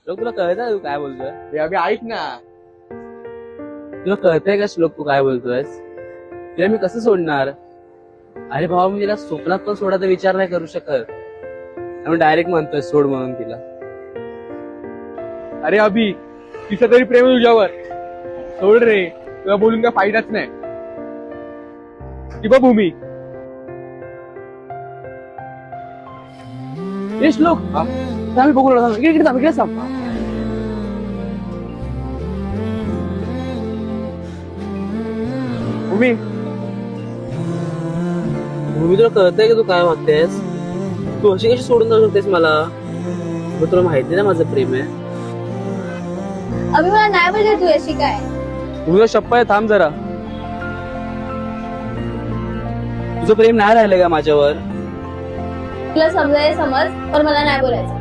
श्लोक तुला कळतंय तू काय बोलतोय? रे अभि ऐक ना. तुला कळतंय का श्लोक तू काय बोलतोयस? तिला मी कसं सोडणार? अरे भावा, मी तिला स्वप्नात पण सोडायचा विचार नाही करू शकत. त्यामुळे डायरेक्ट म्हणतोय सोड म्हणून तिला. अरे अभि, तिचं तरी प्रेम आहे तुझ्यावर. सोड रे, तुला बोलून काय फायदाच नाही. ती बघ भूमी. ए श्लोक, आम्ही बघू लागलो. इकडे थांब, इकडे थांब. भूमी, भूमी, तुला कळतंय की तू काय वागतेस? तू अशी कशी सोडून जाऊ शकतेस मला? मग तुला माहिती ना माझं प्रेम आहे. अभि मला नाही पाहिजे तू अशी काय. तुझं शप्पा आहे, थांब जरा. तुझं प्रेम नाही राहिलं का माझ्यावर? तुला समजाय समज पण मला नाही बोलायचं.